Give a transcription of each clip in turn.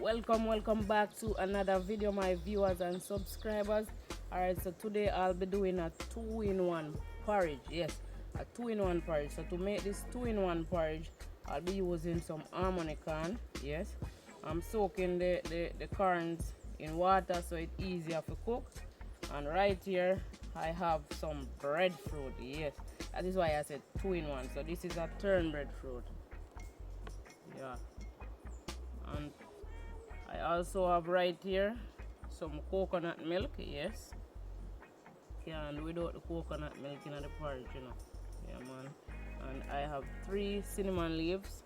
welcome back to another video, my viewers and subscribers. Alright, so today I'll be doing a two-in-one porridge. Yes, a two-in-one porridge. So to make this two-in-one porridge, I'll be using some Horminy corn. Yes, I'm soaking the corns in water so it's easier to cook. And right here I have some breadfruit. Yes, that is why I said two-in-one. So this is a turned breadfruit. Yeah, and I also have right here some coconut milk. Yes, can't without the coconut milk in the porridge, you know. Yeah, man. And I have 3 cinnamon leaves.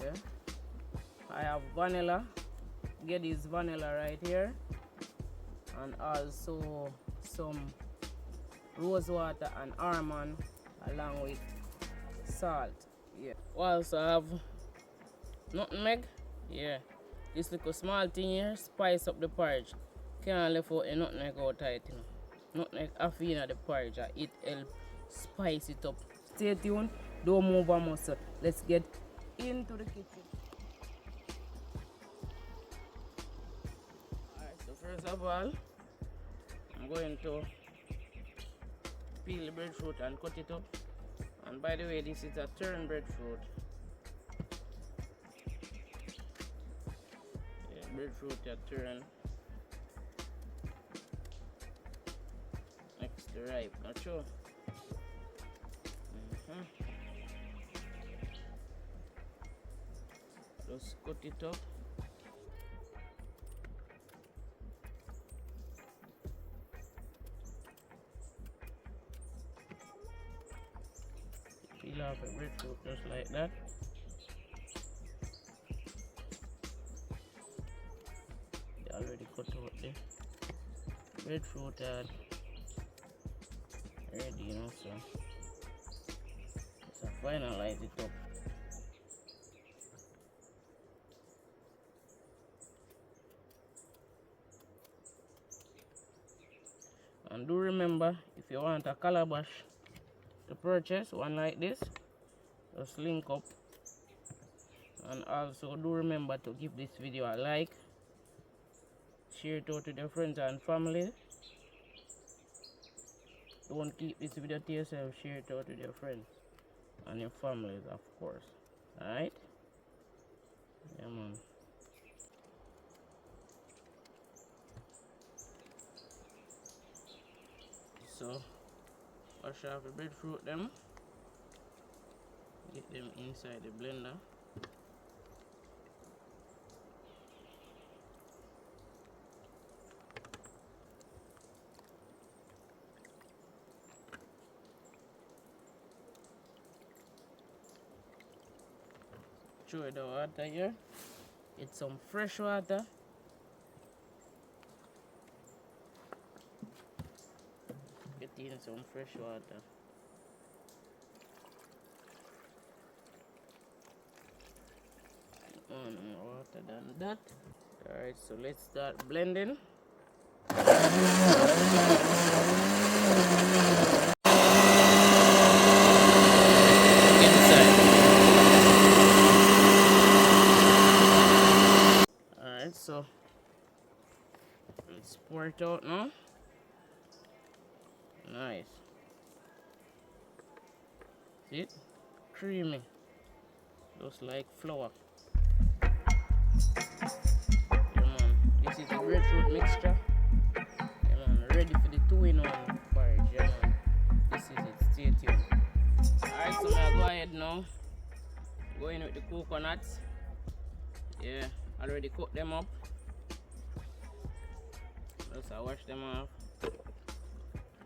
Yeah, I have vanilla. Get this vanilla right here, and also some rose water and almond along with salt. Yeah, also I have nutmeg. Yeah, this little small thing here spice up the porridge. Can't leave out a nutmeg out tight, you know. Nutmeg half in the porridge, it help spice it up. Stay tuned, don't move a muscle. Let's get into the kitchen. Alright, so first of all, I'm going to peel the breadfruit and cut it up. And by the way, this is a turned breadfruit. Breadfruit are turned next to ripe, not sure. Just cut it up. Peel off the breadfruit just like that. Already cut out the breadfruit and ready, you know, so let's finalize it up. And do remember, if you want a calabash to purchase one like this, just link up. And also do remember to give this video a like, share it out to your friends and family. Don't keep this video to yourself, share it out with your friends and your families, of course. Alright? Yeah, man. So, wash off the breadfruit them. Get them inside the blender. Throw the water here. Get some fresh water. Get in some fresh water. More water than that. Alright, so let's start blending. So let's pour it out now. Nice. See it? Creamy. Just like flour. Yeah, man. This is the breadfruit mixture. Yeah, man. Ready for the two-in-one porridge. Yeah, man. This is it. Stay tuned. Alright, so now go ahead now. Go in with the coconuts. Yeah, already cooked them up. Just I wash them off.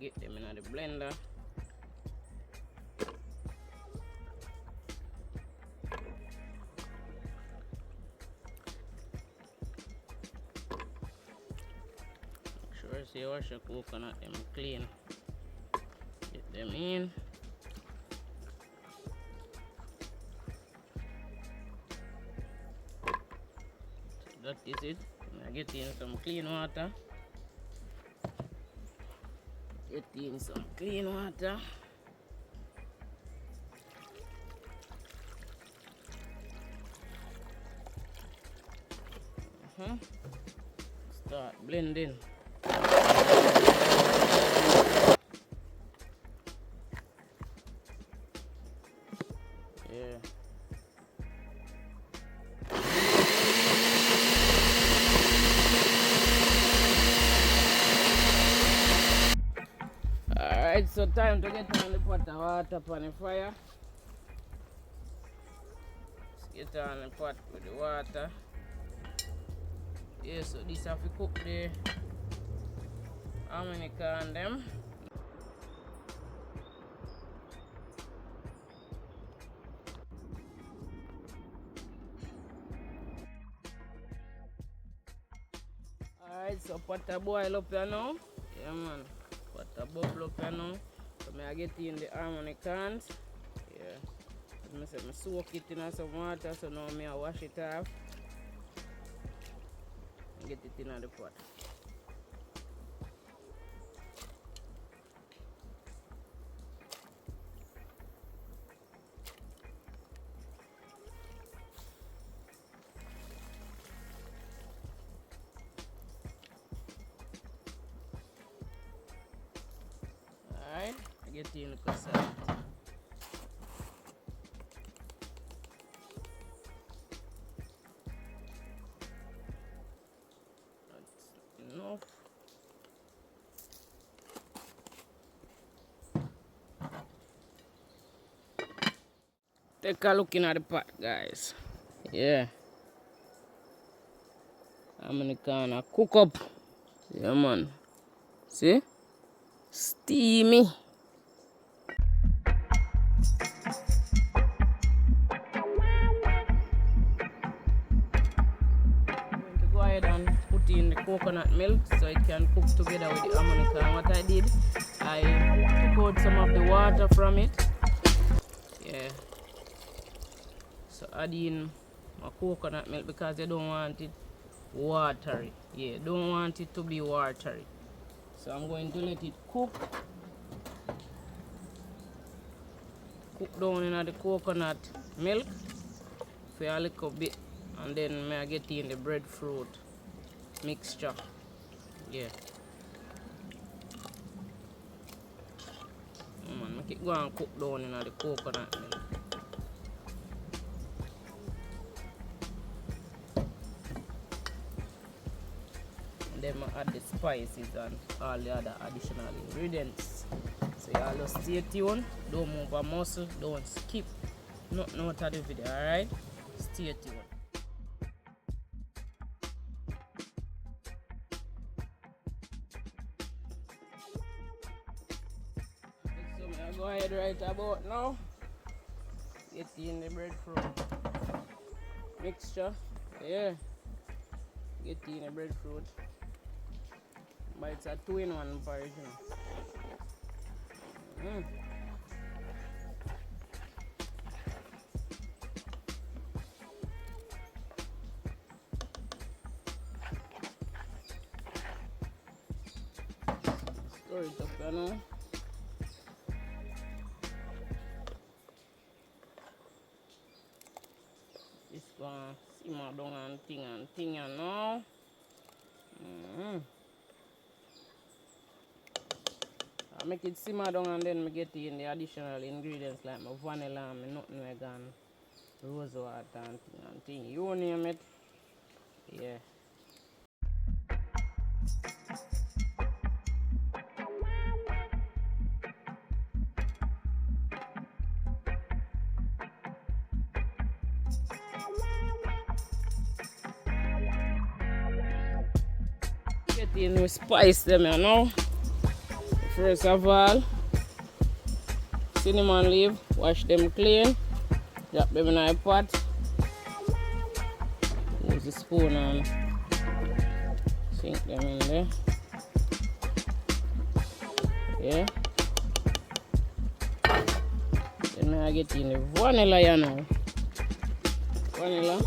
Get them in the blender. Make sure you wash your coconut them clean. Get them in. So that is it. Now get in some clean water. Get in some clean water. Start blending. Yeah. Alright, so time to get on the pot of water upon the fire. Let's get on the pot with the water. Yeah, so this have to cook the Horminy corn them. Alright, so pot a boil up here now. Yeah man. Pot a bubble up here now. So I get in the Horminy corns. Yeah. I soak it in some water, so now I wash it off and get it in the pot. Alright, I get in the salt. That's enough. Take a look in at the pot, guys. Yeah. Horminy corn cook up. Yeah man. See? Steamy. Go ahead and put in the coconut milk so it can cook together with the Horminy corn. What I did, I took out some of the water from it. Yeah. So add in my coconut milk because you don't want it watery. Yeah, don't want it to be watery. So I'm going to let it cook. Cook down in the coconut milk for a little bit, and then I get in the breadfruit mixture. Yeah. Man, make it go and cook down in the coconut milk. And then I add the spices and all the other additional ingredients. So y'all just stay tuned, don't move a muscle, don't skip nothing out of the video, alright? Stay tuned. So I go ahead right about now. Get in the breadfruit mixture. Yeah. Get in the breadfruit. But it's a 2-in-1 porridge, you know. Stir it up, you know. It's gonna simmer down and thing, you know. I make it simmer down and then I get in the additional ingredients like my vanilla and my nutmeg and rose water and thing. You name it. Yeah. Get in with spice them, you know. First of all, cinnamon leaf, wash them clean, drop them in a pot, use the spoon and sink them in there. Yeah. Then I get in the vanilla, you know. Vanilla.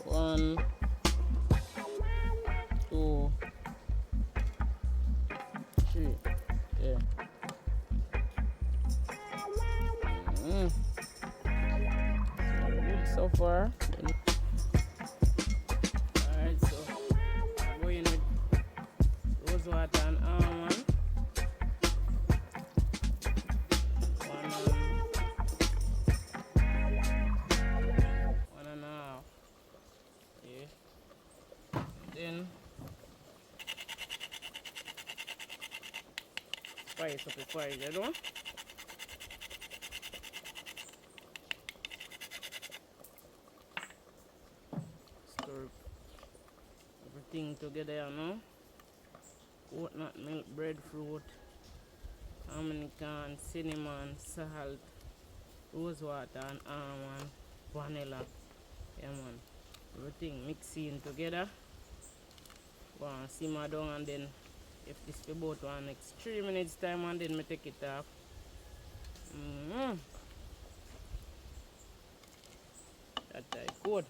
One, two, three. Yeah. so far. Alright, so I'm going with rose water and almond. One and a half. Yeah. Then spice up the porridge, you know? Stir everything together, you know? Coconut milk, breadfruit, Horminy corn, cinnamon, salt, rose water and almond, vanilla. Yeah, man. Everything mixing together. Go and simmer down, and then if this be about one next 3 minutes time, and then me take it off. That's good.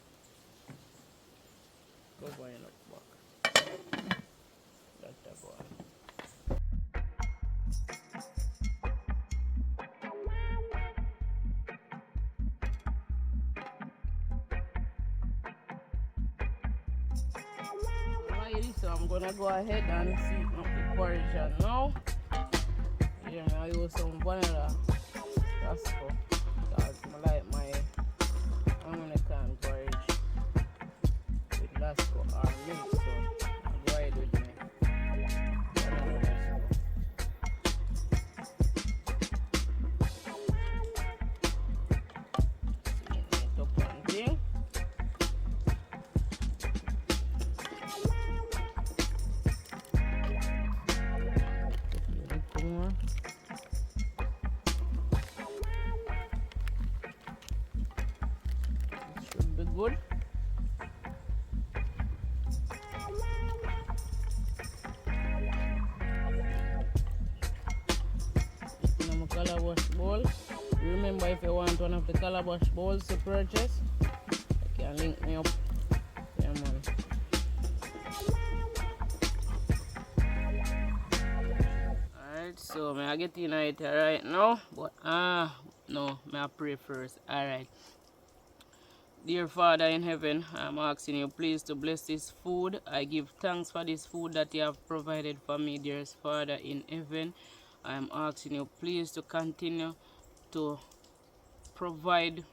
Cover it up back. That's good. Alrighty, so I'm gonna go ahead and sweeten up the porridge now. Here I use some vanilla rasco because I like my Horminy Corn Porridge with rasco or milk, so I'll go ahead with my vanilla rasco. Sweeten it up one thing. Should be good. In a calabash bowl. Remember, if you want one of the calabash bowls to purchase, you can link me up. Yeah, man. Alright, so I get in it right now, but no, I pray first. Alright. Dear Father in heaven, I'm asking you please to bless this food. I give thanks for this food that you have provided for me, dearest Father in heaven. I'm asking you please to continue to provide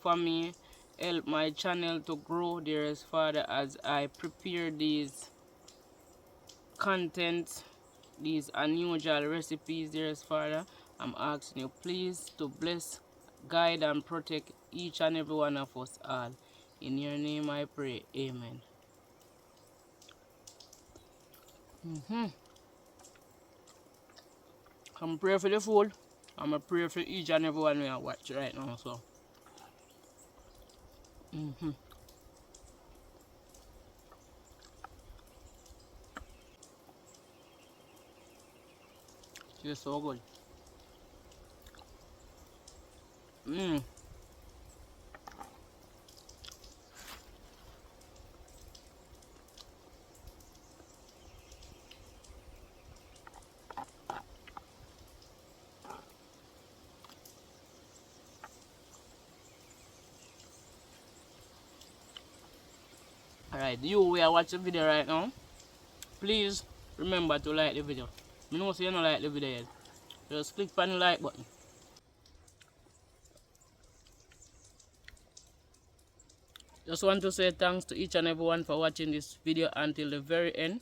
for me, help my channel to grow, dearest Father, as I prepare these contents, these unusual recipes, dearest Father. I'm asking you please to bless, guide and protect each and every one of us all. In your name I pray, amen. I'm praying for the food. I'm a pray for each and every one I watch right now. So it's so good. Alright, you we are watching the video right now. Please remember to like the video. I know you don't like the video yet. Just click on the like button. Just want to say thanks to each and everyone for watching this video until the very end.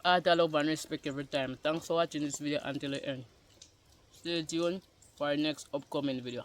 Heart, love and respect every time. Thanks for watching this video until the end. Stay tuned for our next upcoming video.